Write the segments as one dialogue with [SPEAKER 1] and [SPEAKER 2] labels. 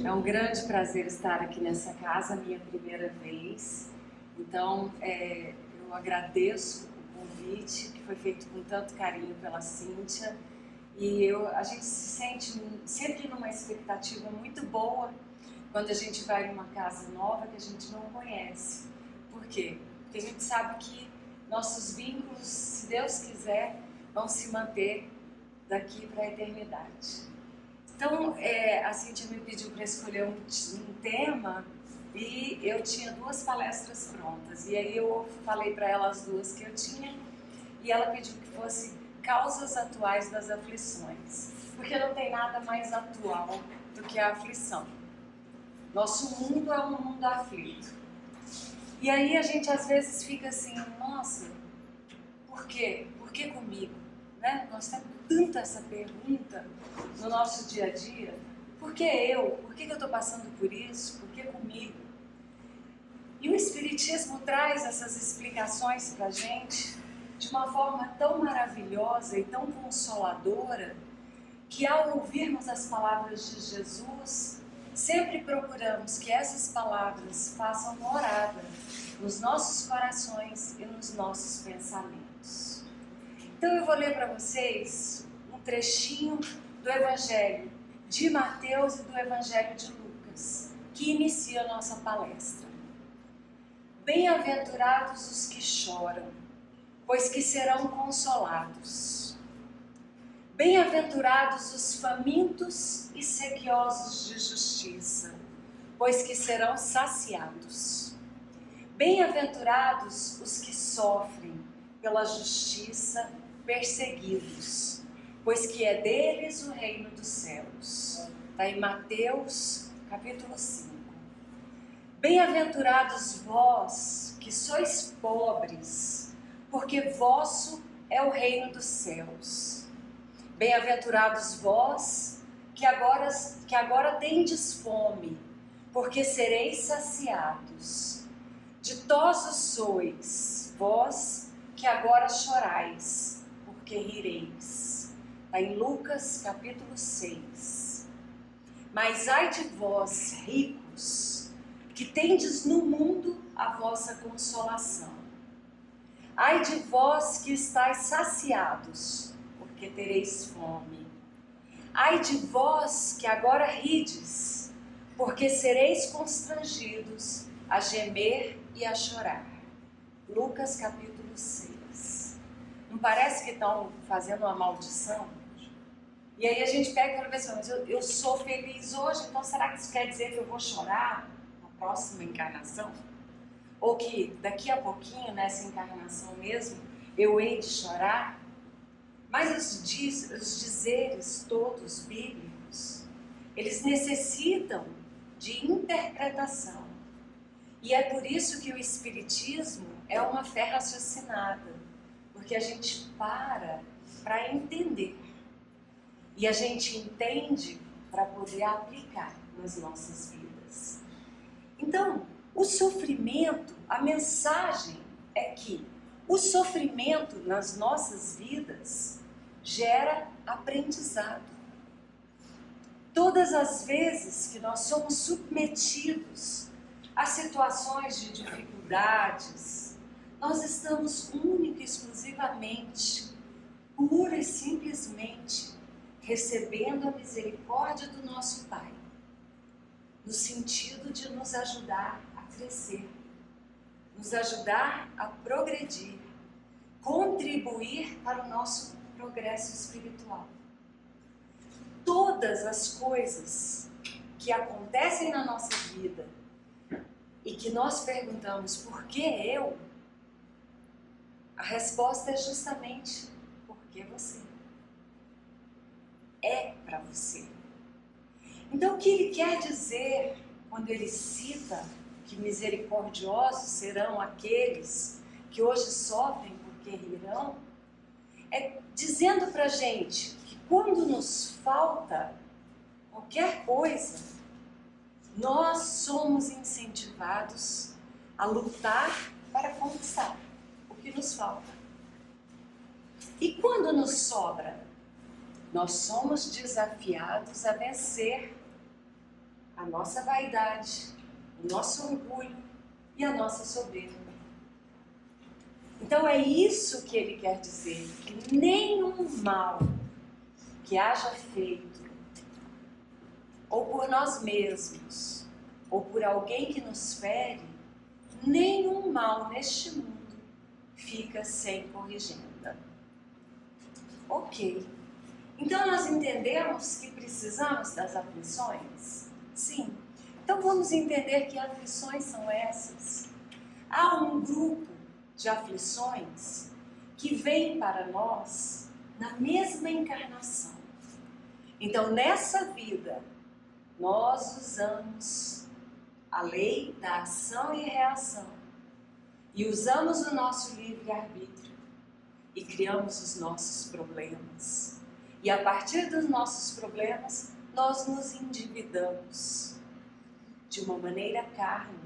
[SPEAKER 1] É um grande prazer estar aqui nessa casa, minha primeira vez. Então, eu agradeço o convite que foi feito com tanto carinho pela Cíntia. E a gente se sente sempre numa expectativa muito boa quando a gente vai numa casa nova que a gente não conhece. Por quê? Porque a gente sabe que nossos vínculos, se Deus quiser, vão se manter daqui para a eternidade. Então, a Cíntia me pediu para escolher um tema e eu tinha 2 palestras prontas. E aí eu falei para ela as 2 que eu tinha e ela pediu que fosse causas atuais das aflições. Porque não tem nada mais atual do que a aflição. Nosso mundo é um mundo aflito. E aí a gente às vezes fica assim, nossa, por quê? Por que comigo? Né? Nós temos tanta essa pergunta no nosso dia a dia. Por que eu? Por que eu estou passando por isso? Por que comigo? E o Espiritismo traz essas explicações para a gente de uma forma tão maravilhosa e tão consoladora que ao ouvirmos as palavras de Jesus, sempre procuramos que essas palavras façam morada nos nossos corações e nos nossos pensamentos. Então eu vou ler para vocês um trechinho do Evangelho de Mateus e do Evangelho de Lucas, que inicia a nossa palestra. Bem-aventurados os que choram, pois que serão consolados. Bem-aventurados os famintos e sequiosos de justiça, pois que serão saciados. Bem-aventurados os que sofrem pela justiça, perseguidos, pois que é deles o reino dos céus. Está em Mateus, capítulo 5. Bem-aventurados vós, que sois pobres, porque vosso é o reino dos céus. Bem-aventurados vós, que agora tendes fome, porque sereis saciados. Ditosos sois, vós, que agora chorais, porque rireis. Está em Lucas, capítulo 6. Mas ai de vós, ricos, que tendes no mundo a vossa consolação. Ai de vós que estáis saciados, porque tereis fome. Ai de vós que agora rides, porque sereis constrangidos a gemer e a chorar. Lucas capítulo 6. Não parece que estão fazendo uma maldição? E aí a gente pega e fala assim, mas eu sou feliz hoje, então será que isso quer dizer que eu vou chorar na próxima encarnação? Ou que daqui a pouquinho, nessa encarnação mesmo, eu hei de chorar? Mas os dizeres todos bíblicos, eles necessitam de interpretação. E é por isso que o Espiritismo é uma fé raciocinada, porque a gente para entender. E a gente entende para poder aplicar nas nossas vidas. Então, o sofrimento, a mensagem é que o sofrimento nas nossas vidas gera aprendizado. Todas as vezes que nós somos submetidos a situações de dificuldades, nós estamos única e exclusivamente, pura e simplesmente, recebendo a misericórdia do nosso Pai, no sentido de nos ajudar a crescer, nos ajudar a progredir, contribuir para o nosso progresso espiritual. Todas as coisas que acontecem na nossa vida e que nós perguntamos por que eu, a resposta é justamente porque você. É para você. Então o que ele quer dizer quando ele cita que misericordiosos serão aqueles que hoje sofrem porque rirão? É dizendo para a gente que quando nos falta qualquer coisa, nós somos incentivados a lutar para conquistar o que nos falta. E quando nos sobra, nós somos desafiados a vencer a nossa vaidade, o nosso orgulho e a nossa soberba. Então é isso que ele quer dizer, que nenhum mal que haja feito, ou por nós mesmos, ou por alguém que nos fere, nenhum mal neste mundo fica sem corrigenda. Ok. Então nós entendemos que precisamos das aflições? Sim. Então vamos entender que aflições são essas. Há um grupo de aflições que vem para nós na mesma encarnação. Então nessa vida nós usamos a lei da ação e reação e usamos o nosso livre-arbítrio e criamos os nossos problemas. E a partir dos nossos problemas, nós nos endividamos de uma maneira kármica.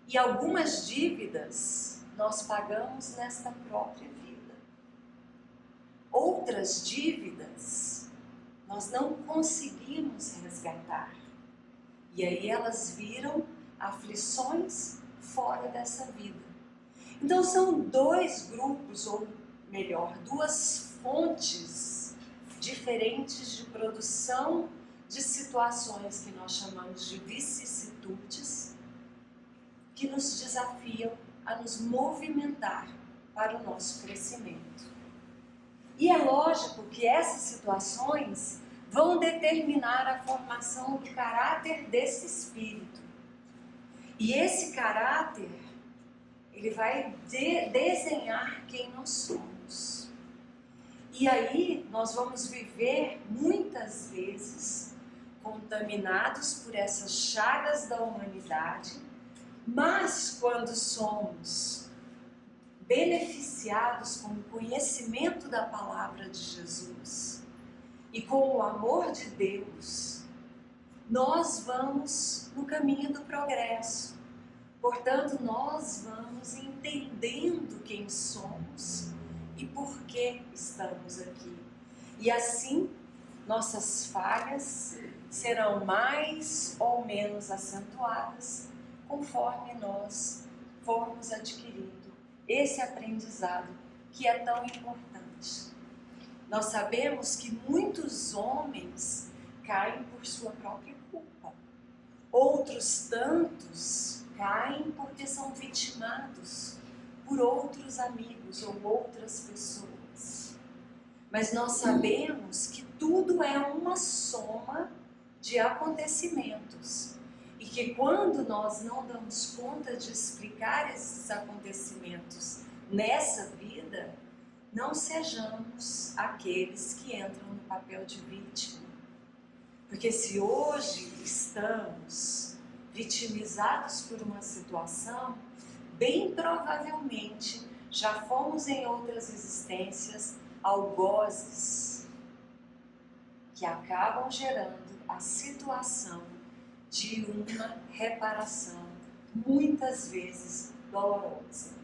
[SPEAKER 1] E algumas dívidas nós pagamos nesta própria vida. Outras dívidas nós não conseguimos resgatar. E aí elas viram aflições fora dessa vida. Então são dois grupos, ou melhor, duas fontes diferentes de produção de situações que nós chamamos de vicissitudes, que nos desafiam a nos movimentar para o nosso crescimento. E é lógico que essas situações vão determinar a formação do caráter desse espírito. E esse caráter, ele vai desenhar quem nós somos. E aí nós vamos viver muitas vezes contaminados por essas chagas da humanidade, mas quando somos beneficiados com o conhecimento da palavra de Jesus e com o amor de Deus, nós vamos no caminho do progresso. Portanto, nós vamos entendendo quem somos e por que estamos aqui. E assim, nossas falhas serão mais ou menos acentuadas conforme nós formos adquirindo esse aprendizado que é tão importante. Nós sabemos que muitos homens caem por sua própria culpa. Outros tantos caem porque são vitimados por outros amigos ou outras pessoas. Mas nós sabemos que tudo é uma soma de acontecimentos. E que quando nós não damos conta de explicar esses acontecimentos nessa vida, não sejamos aqueles que entram no papel de vítima. Porque se hoje estamos vitimizados por uma situação, bem provavelmente já fomos em outras existências algozes que acabam gerando a situação de uma reparação, muitas vezes dolorosa.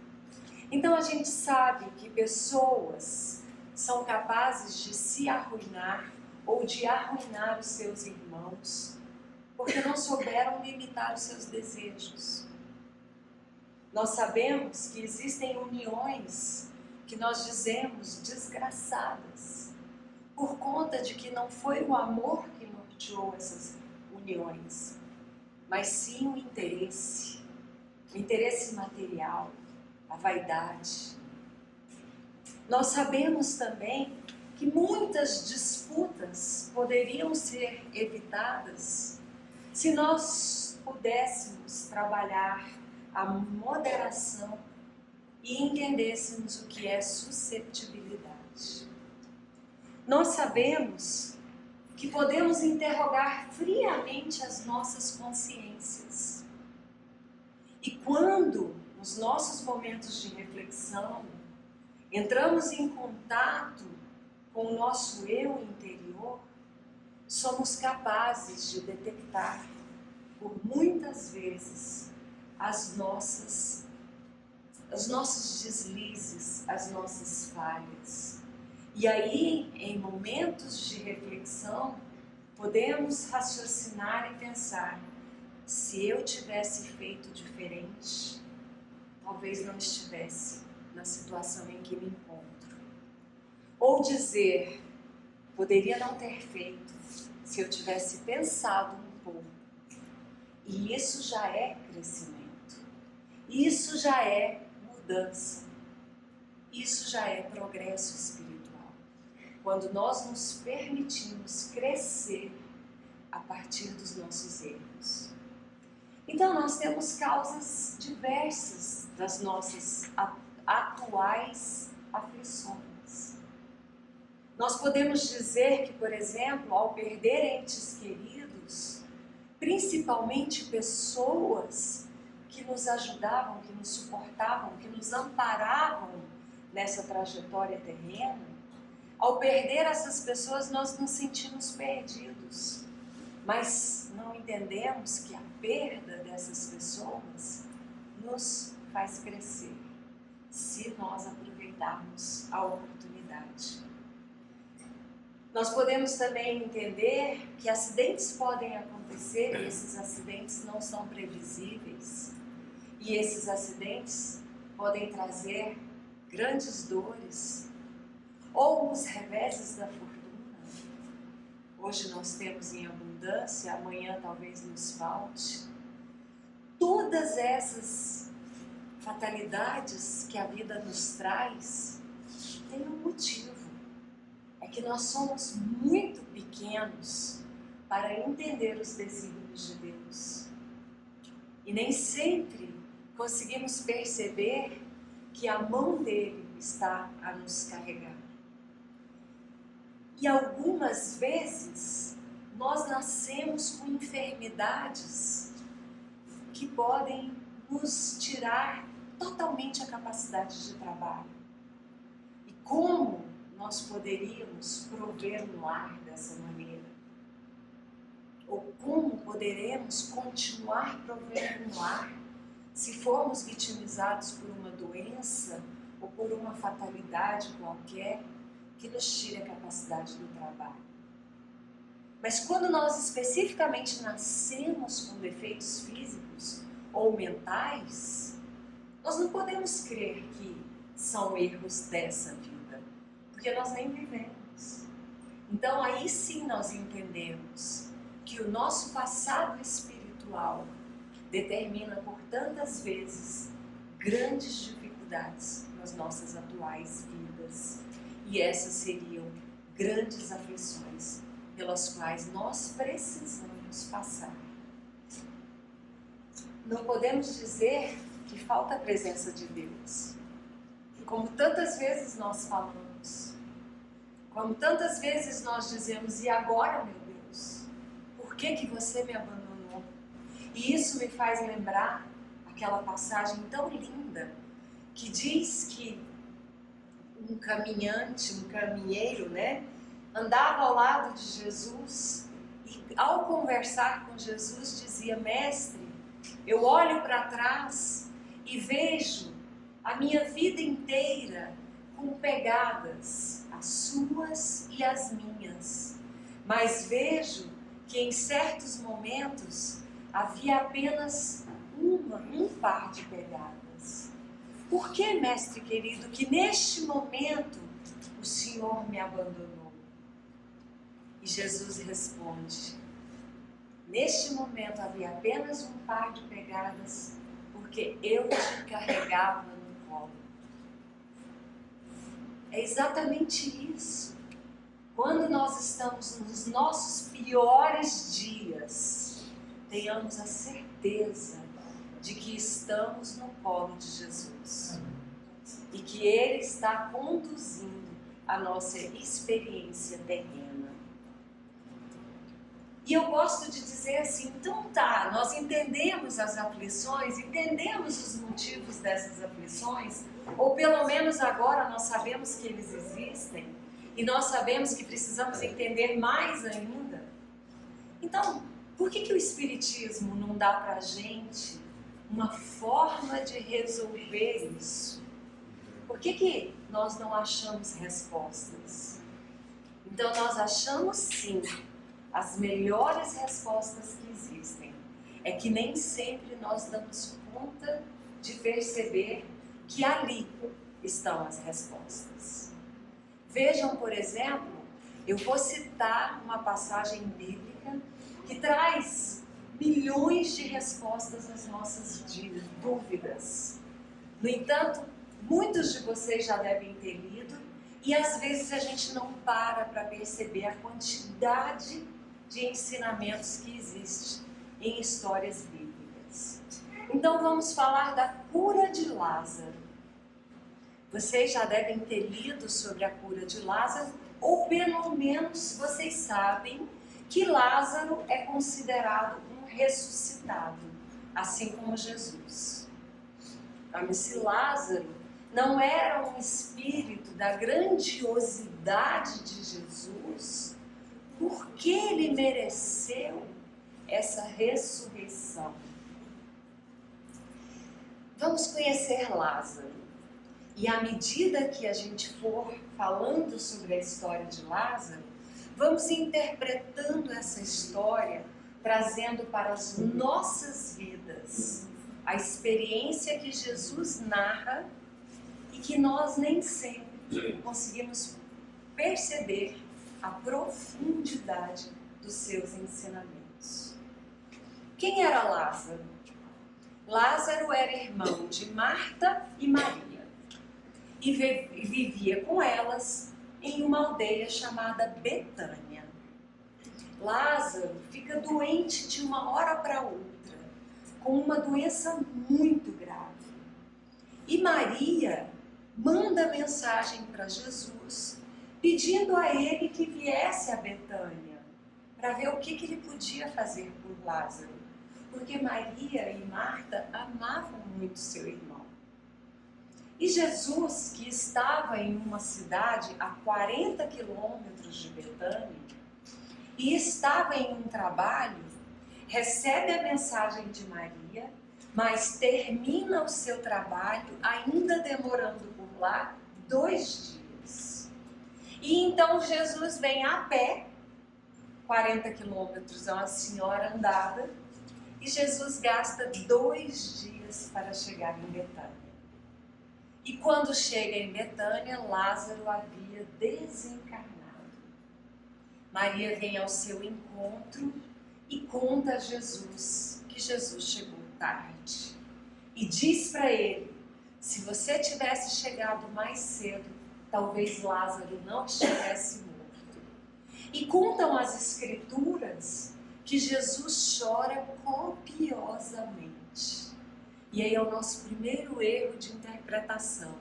[SPEAKER 1] Então a gente sabe que pessoas são capazes de se arruinar ou de arruinar os seus irmãos, porque não souberam limitar os seus desejos. Nós sabemos que existem uniões que nós dizemos desgraçadas, por conta de que não foi o amor que norteou essas uniões, mas sim o interesse material, a vaidade. Nós sabemos também que muitas disputas poderiam ser evitadas se nós pudéssemos trabalhar a moderação e entendêssemos o que é susceptibilidade. Nós sabemos que podemos interrogar friamente as nossas consciências. E quando, nos nossos momentos de reflexão, entramos em contato com o nosso eu interior, somos capazes de detectar, por muitas vezes, os nossos deslizes, as nossas falhas. E aí, em momentos de reflexão, podemos raciocinar e pensar: se eu tivesse feito diferente, talvez não estivesse na situação em que me encontro. Ou dizer: poderia não ter feito se eu tivesse pensado um pouco. E isso já é crescimento. Isso já é mudança. Isso já é progresso espiritual. Quando nós nos permitimos crescer a partir dos nossos erros. Então nós temos causas diversas das nossas atuais aflições. Nós podemos dizer que, por exemplo, ao perder entes queridos, principalmente pessoas que nos ajudavam, que nos suportavam, que nos amparavam nessa trajetória terrena, ao perder essas pessoas nós nos sentimos perdidos, mas não entendemos que a perda dessas pessoas nos faz crescer, se nós aproveitarmos a oportunidade. Nós podemos também entender que acidentes podem acontecer e esses acidentes não são previsíveis. E esses acidentes podem trazer grandes dores ou os reveses da fortuna. Hoje nós temos em abundância, amanhã talvez nos falte. Todas essas fatalidades que a vida nos traz têm um motivo. É que nós somos muito pequenos para entender os desígnios de Deus. E nem sempre conseguimos perceber que a mão dele está a nos carregar. E algumas vezes nós nascemos com enfermidades que podem nos tirar totalmente a capacidade de trabalho. E como nós poderíamos prover um lar dessa maneira? Ou como poderemos continuar provendo um lar se formos vitimizados por uma doença ou por uma fatalidade qualquer que nos tire a capacidade do trabalho? Mas quando nós especificamente nascemos com defeitos físicos ou mentais, nós não podemos crer que são erros dessa vida, porque nós nem vivemos. Então aí sim nós entendemos que o nosso passado espiritual determina por tantas vezes grandes dificuldades nas nossas atuais vidas. E essas seriam grandes aflições pelas quais nós precisamos passar. Não podemos dizer que falta a presença de Deus. Como tantas vezes nós falamos, como tantas vezes nós dizemos: e agora, meu Deus, por que você me abandonou? E isso me faz lembrar aquela passagem tão linda que diz que um caminhante, um caminheiro, andava ao lado de Jesus e ao conversar com Jesus dizia: mestre, eu olho para trás e vejo a minha vida inteira com pegadas, as suas e as minhas, mas vejo que em certos momentos havia apenas um par de pegadas. Por que, mestre querido, que neste momento o Senhor me abandonou? E Jesus responde: neste momento havia apenas um par de pegadas, porque eu te carregava no colo. É exatamente isso. Quando nós estamos nos nossos piores dias, tenhamos a certeza de que estamos no colo de Jesus e que Ele está conduzindo a nossa experiência terrena. E eu gosto de dizer assim: então tá, nós entendemos as aflições, entendemos os motivos dessas aflições, ou pelo menos agora nós sabemos que eles existem e nós sabemos que precisamos entender mais ainda. Então, por que o Espiritismo não dá pra gente uma forma de resolver isso? Por que nós não achamos respostas? Então nós achamos sim as melhores respostas que existem. É que nem sempre nós damos conta de perceber que ali estão as respostas. Vejam, por exemplo, eu vou citar uma passagem bíblica que traz milhões de respostas às nossas dúvidas. No entanto, muitos de vocês já devem ter lido e às vezes a gente não para perceber a quantidade de ensinamentos que existe em histórias bíblicas. Então vamos falar da cura de Lázaro. Vocês já devem ter lido sobre a cura de Lázaro, ou pelo menos vocês sabem que Lázaro é considerado um ressuscitado, assim como Jesus. Mas se Lázaro não era um espírito da grandiosidade de Jesus, por que ele mereceu essa ressurreição? Vamos conhecer Lázaro. E à medida que a gente for falando sobre a história de Lázaro, vamos interpretando essa história, trazendo para as nossas vidas a experiência que Jesus narra e que nós nem sempre conseguimos perceber a profundidade dos seus ensinamentos. Quem era Lázaro? Lázaro era irmão de Marta e Maria e vivia com elas em uma aldeia chamada Betânia. Lázaro fica doente de uma hora para outra, com uma doença muito grave. E Maria manda mensagem para Jesus, pedindo a ele que viesse a Betânia, para ver o que ele podia fazer por Lázaro, porque Maria e Marta amavam muito seu irmão. E Jesus, que estava em uma cidade a 40 quilômetros de Betânia, e estava em um trabalho, recebe a mensagem de Maria, mas termina o seu trabalho ainda demorando por lá 2 dias. E então Jesus vem a pé, 40 quilômetros é uma senhora andada, e Jesus gasta 2 dias para chegar em Betânia. E quando chega em Betânia, Lázaro havia desencarnado. Maria vem ao seu encontro e conta a Jesus que Jesus chegou tarde. E diz para ele, se você tivesse chegado mais cedo, talvez Lázaro não estivesse morto. E contam as escrituras que Jesus chora copiosamente. E aí é o nosso primeiro erro de interpretação.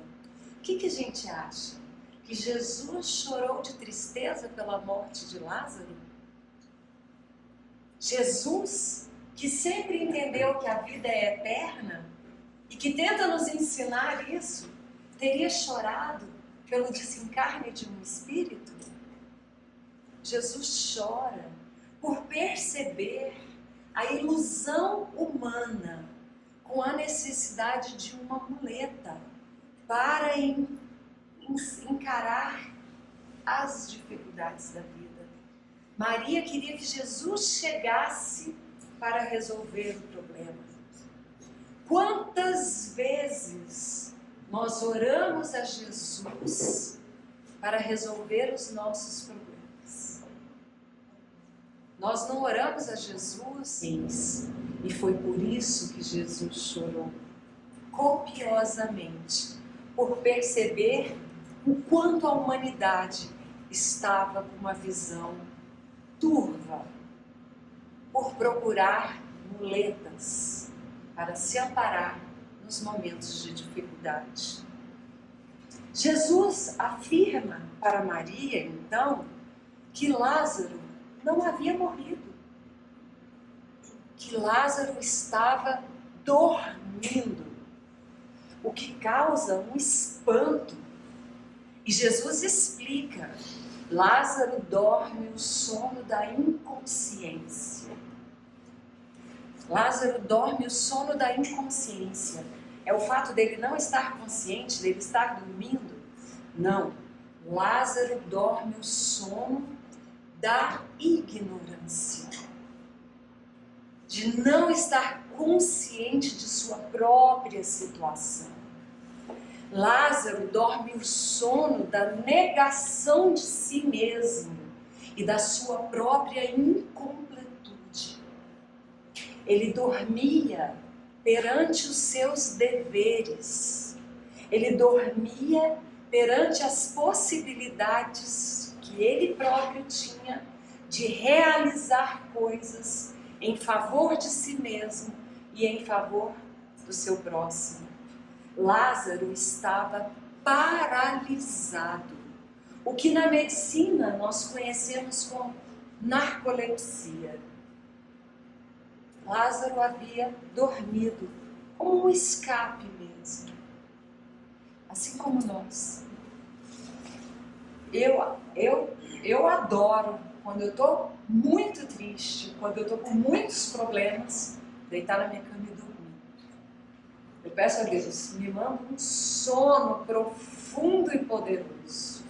[SPEAKER 1] O que a gente acha? Que Jesus chorou de tristeza pela morte de Lázaro? Jesus, que sempre entendeu que a vida é eterna e que tenta nos ensinar isso, teria chorado pelo desencarne de um espírito? Jesus chora por perceber a ilusão humana com a necessidade de uma muleta para encarar as dificuldades da vida. Maria queria que Jesus chegasse para resolver o problema. Quantas vezes nós oramos a Jesus para resolver os nossos problemas? Nós não oramos a Jesus, e foi por isso que Jesus chorou copiosamente, por perceber o quanto a humanidade estava com uma visão turva, por procurar muletas para se amparar nos momentos de dificuldade. Jesus afirma para Maria, então, que Lázaro não havia morrido, que Lázaro estava dormindo, o que causa um espanto. E Jesus explica, Lázaro dorme o sono da inconsciência. Lázaro dorme o sono da inconsciência. É o fato dele não estar consciente, dele estar dormindo? Não. Lázaro dorme o sono da ignorância, de não estar consciente de sua própria situação. Lázaro dorme o sono da negação de si mesmo e da sua própria incompletude. Ele dormia perante os seus deveres. Ele dormia perante as possibilidades que ele próprio tinha de realizar coisas em favor de si mesmo e em favor do seu próximo. Lázaro estava paralisado, o que na medicina nós conhecemos como narcolepsia. Lázaro havia dormido, como um escape mesmo, assim como nós. Eu adoro, quando eu estou muito triste, quando eu estou com muitos problemas, deitar na minha cama e dormir. Eu peço a Deus, me manda um sono profundo e poderoso.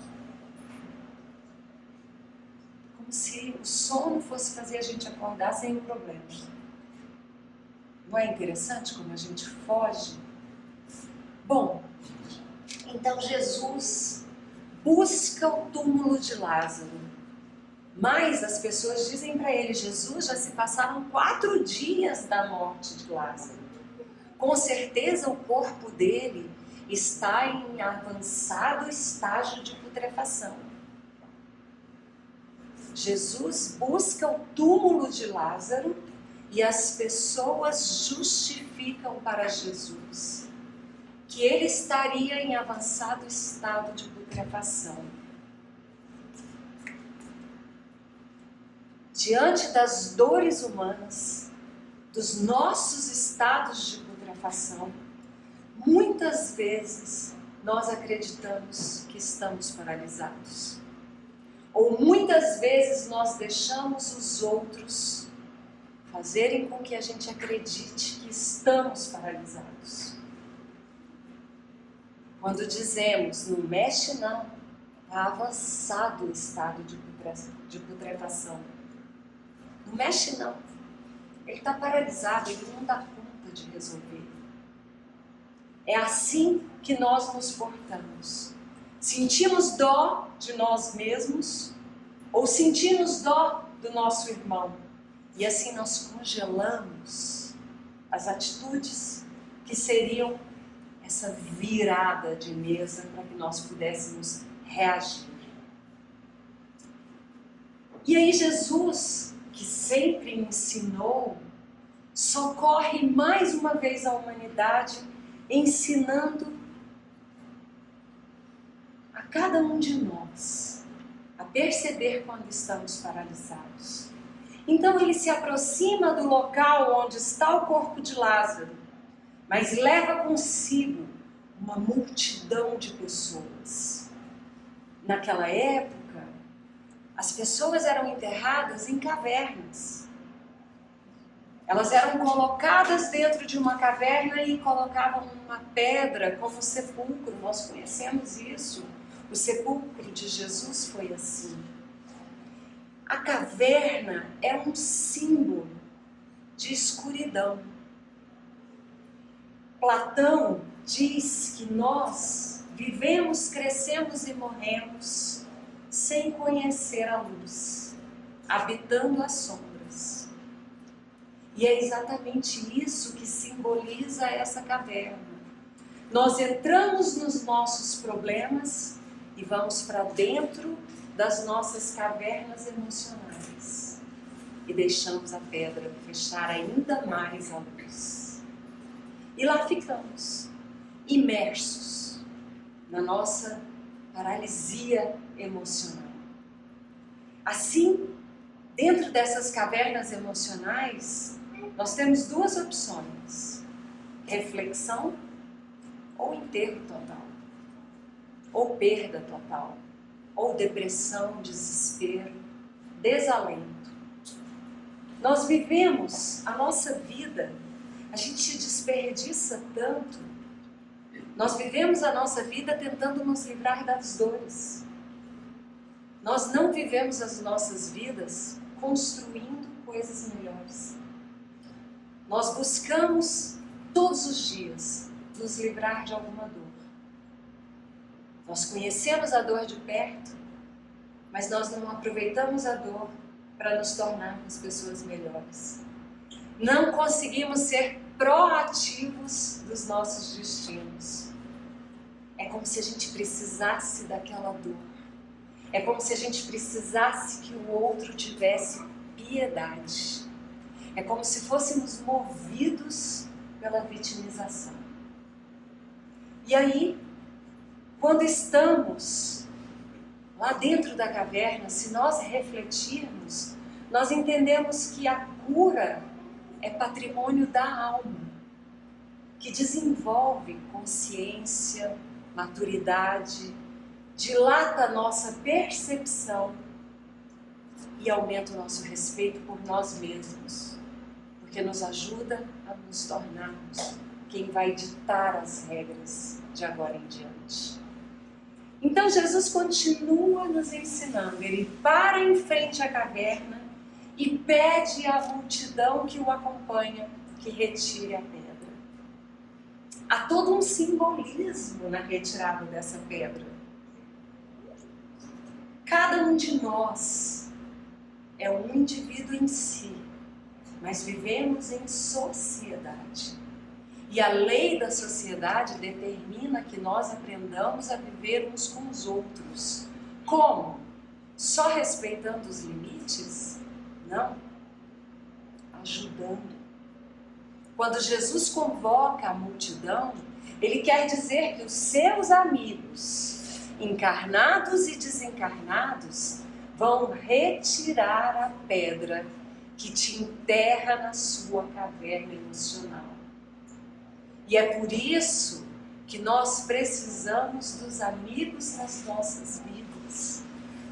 [SPEAKER 1] Como se o sono fosse fazer a gente acordar sem o problema. Não é interessante como a gente foge? Bom, então Jesus busca o túmulo de Lázaro. Mas as pessoas dizem para ele, Jesus, já se passaram 4 dias da morte de Lázaro. Com certeza o corpo dele está em avançado estágio de putrefação. Jesus busca o túmulo de Lázaro e as pessoas justificam para Jesus que ele estaria em avançado estado de putrefação. Diante das dores humanas, dos nossos estados de putrefação, muitas vezes nós acreditamos que estamos paralisados. Ou muitas vezes nós deixamos os outros fazerem com que a gente acredite que estamos paralisados. Quando dizemos, não mexe não, está avançado o estado de putrefação. Não mexe não. Ele está paralisado, ele não dá conta de resolver. É assim que nós nos portamos. Sentimos dó de nós mesmos ou sentimos dó do nosso irmão. E assim nós congelamos as atitudes que seriam essa virada de mesa para que nós pudéssemos reagir. E aí Jesus, que sempre ensinou, socorre mais uma vez a humanidade, ensinando a cada um de nós a perceber quando estamos paralisados. Então ele se aproxima do local onde está o corpo de Lázaro, mas leva consigo uma multidão de pessoas. Naquela época, as pessoas eram enterradas em cavernas. Elas eram colocadas dentro de uma caverna e colocavam uma pedra como sepulcro. Nós conhecemos isso. O sepulcro de Jesus foi assim. A caverna é um símbolo de escuridão. Platão diz que nós vivemos, crescemos e morremos sem conhecer a luz, habitando as sombras. E é exatamente isso que simboliza essa caverna. Nós entramos nos nossos problemas e vamos para dentro das nossas cavernas emocionais e deixamos a pedra fechar ainda mais a luz. E lá ficamos, imersos na nossa paralisia emocional. Assim, dentro dessas cavernas emocionais, nós temos 2 opções: reflexão ou enterro total, ou perda total, ou depressão, desespero, desalento. Nós vivemos a nossa vida, a gente desperdiça tanto. Nós vivemos a nossa vida tentando nos livrar das dores. nós não vivemos as nossas vidas construindo coisas melhores. Nós buscamos todos os dias nos livrar de alguma dor. Nós conhecemos a dor de perto, mas nós não aproveitamos a dor para nos tornarmos pessoas melhores. Não conseguimos ser proativos dos nossos destinos. É como se a gente precisasse daquela dor. É como se a gente precisasse que o outro tivesse piedade. É como se fôssemos movidos pela vitimização. E aí, quando estamos lá dentro da caverna, se nós refletirmos, nós entendemos que a cura é patrimônio da alma, que desenvolve consciência, maturidade, dilata a nossa percepção e aumenta o nosso respeito por nós mesmos, porque nos ajuda a nos tornarmos quem vai ditar as regras de agora em diante. Então Jesus continua nos ensinando, ele para em frente à caverna e pede à multidão que o acompanha que retire a pedra. Há todo um simbolismo na retirada dessa pedra. Cada um de nós é um indivíduo em si, mas vivemos em sociedade. E a lei da sociedade determina que nós aprendamos a viver uns com os outros. Como? Só respeitando os limites? Não. Ajudando. Quando Jesus convoca a multidão, ele quer dizer que os seus amigos, encarnados e desencarnados, vão retirar a pedra que te enterra na sua caverna emocional. E é por isso que nós precisamos dos amigos nas nossas vidas.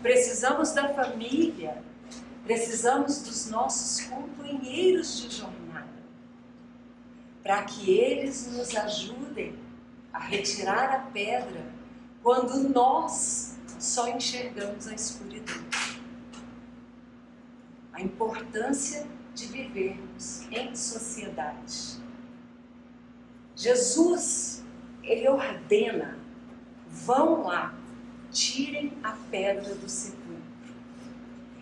[SPEAKER 1] Precisamos da família. Precisamos dos nossos companheiros de jornada. Para que eles nos ajudem a retirar a pedra quando nós só enxergamos a escuridão. A importância de vivermos em sociedade. Jesus, ele ordena, vão lá, tirem a pedra do sepulcro.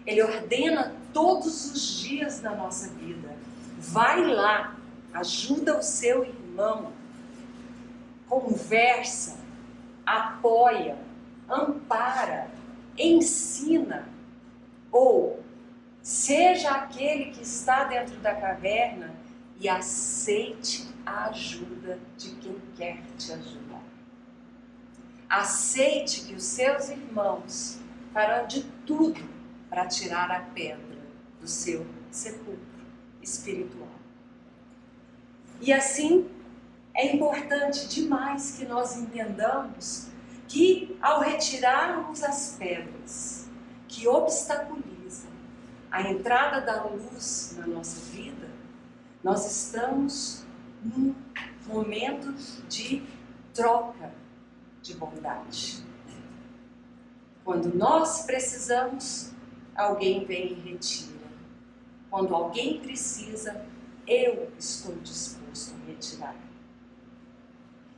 [SPEAKER 1] Ele ordena todos os dias da nossa vida, vai lá, ajuda o seu irmão, conversa, apoia, ampara, ensina, ou seja aquele que está dentro da caverna e aceite a ajuda de quem quer te ajudar. Aceite que os seus irmãos farão de tudo para tirar a pedra do seu sepulcro espiritual. E assim, é importante demais que nós entendamos que ao retirarmos as pedras que obstaculizam a entrada da luz na nossa vida, nós estamos num momento de troca de bondade. Quando nós precisamos, alguém vem e retira. Quando alguém precisa, eu estou disposto a retirar.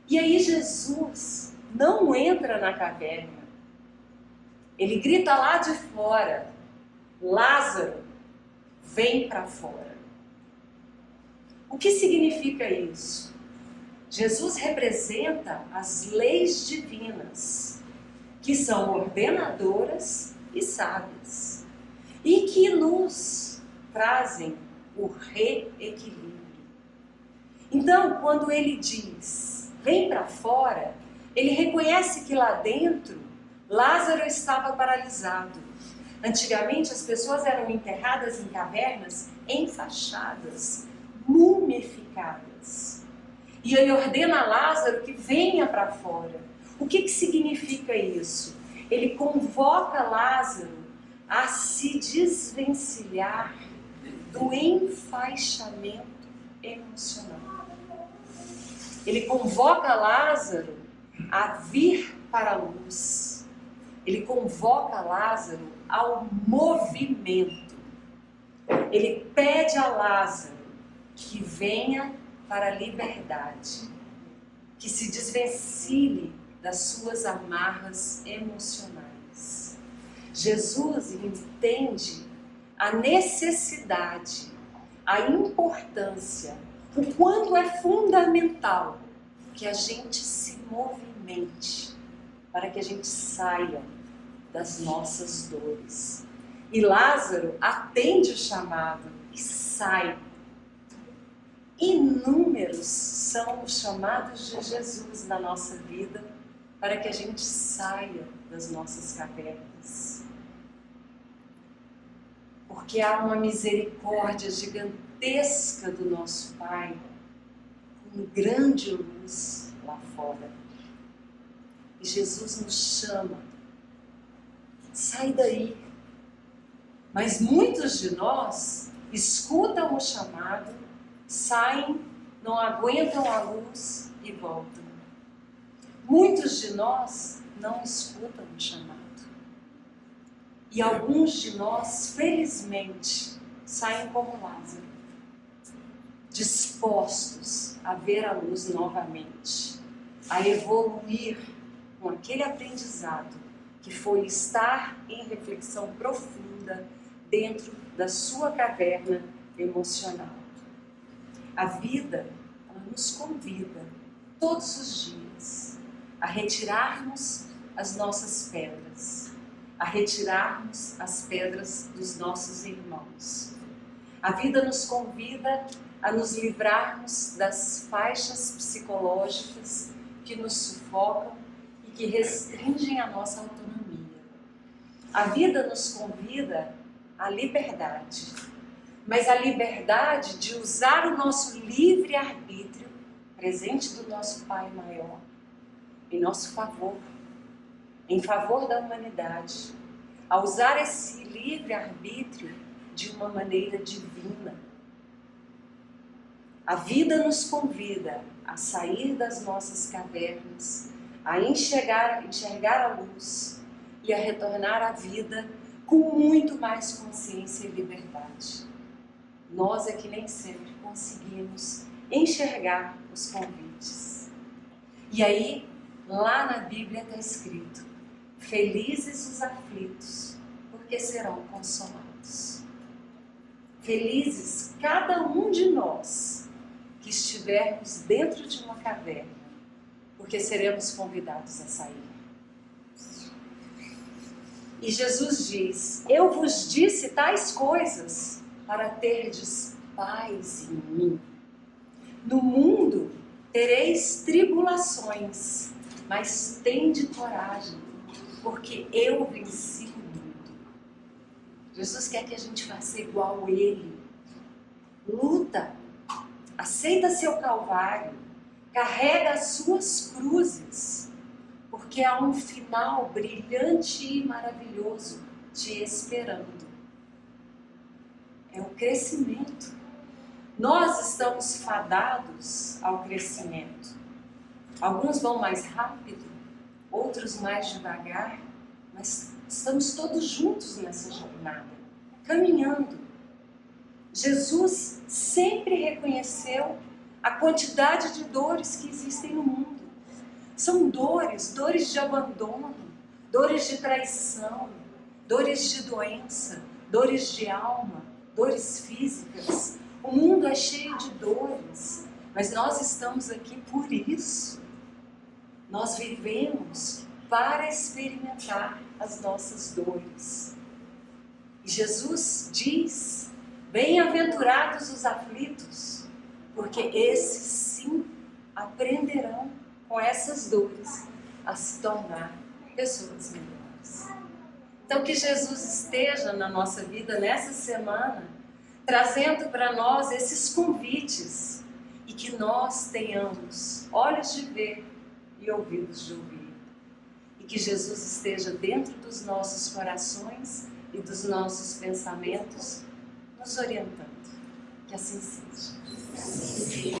[SPEAKER 1] E aí Jesus não entra na caverna. Ele grita lá de fora, Lázaro, vem para fora. O que significa isso? Jesus representa as leis divinas, que são ordenadoras e sábias, e que nos trazem o reequilíbrio. Então, quando ele diz, vem para fora, ele reconhece que lá dentro, Lázaro estava paralisado. Antigamente, as pessoas eram enterradas em cavernas enfaixadas, mumificadas. E ele ordena a Lázaro que venha para fora. O que significa isso? Ele convoca Lázaro a se desvencilhar do enfaixamento emocional. Ele convoca Lázaro a vir para a luz. ele convoca Lázaro ao movimento. Ele pede a Lázaro que venha para a liberdade, que se desvencilhe das suas amarras emocionais. Jesus entende a necessidade, a importância, o quanto é fundamental que a gente se movimente para que a gente saia das nossas dores. E Lázaro atende o chamado e sai. Inúmeros são os chamados de Jesus na nossa vida para que a gente saia das nossas cavernas. Porque há uma misericórdia gigantesca do nosso Pai, com grande luz lá fora. E Jesus nos chama, sai daí. Mas muitos de nós escutam o chamado, saem, não aguentam a luz e voltam. Muitos de nós não escutam o chamado. E alguns de nós, felizmente, saem como Lázaro, dispostos a ver a luz novamente, a evoluir com aquele aprendizado que foi estar em reflexão profunda dentro da sua caverna emocional. A vida, ela nos convida todos os dias a retirarmos as nossas pedras, a retirarmos as pedras dos nossos irmãos. A vida nos convida a nos livrarmos das faixas psicológicas que nos sufocam e que restringem a nossa autonomia. A vida nos convida à liberdade, mas a liberdade de usar o nosso livre-arbítrio, presente do nosso Pai maior, em nosso favor, em favor da humanidade, a usar esse livre-arbítrio de uma maneira divina. A vida nos convida a sair das nossas cavernas, a enxergar a luz e a retornar à vida com muito mais consciência e liberdade. Nós é que nem sempre conseguimos enxergar os convites. E aí, lá na Bíblia está escrito: felizes os aflitos, porque serão consolados. Felizes cada um de nós que estivermos dentro de uma caverna, porque seremos convidados a sair. E Jesus diz: eu vos disse tais coisas para terdes paz em mim. No mundo tereis tribulações, mas tende coragem, porque eu venci o mundo. Jesus quer que a gente faça igual a Ele. Luta, aceita seu calvário, carrega as suas cruzes, porque há um final brilhante e maravilhoso te esperando. É o crescimento. Nós estamos fadados ao crescimento. Alguns vão mais rápido, outros mais devagar, mas estamos todos juntos nessa jornada, caminhando. Jesus sempre reconheceu a quantidade de dores que existem no mundo. São dores de abandono, dores de traição, dores de doença, dores de alma, dores físicas. O mundo é cheio de dores, mas nós estamos aqui por isso. Nós vivemos para experimentar as nossas dores. E Jesus diz: bem-aventurados os aflitos, porque esses sim aprenderão com essas dores a se tornar pessoas melhores. Então que Jesus esteja na nossa vida nessa semana, trazendo para nós esses convites, e que nós tenhamos olhos de ver e ouvidos de ouvir. E que Jesus esteja dentro dos nossos corações e dos nossos pensamentos, nos orientando. Que assim seja.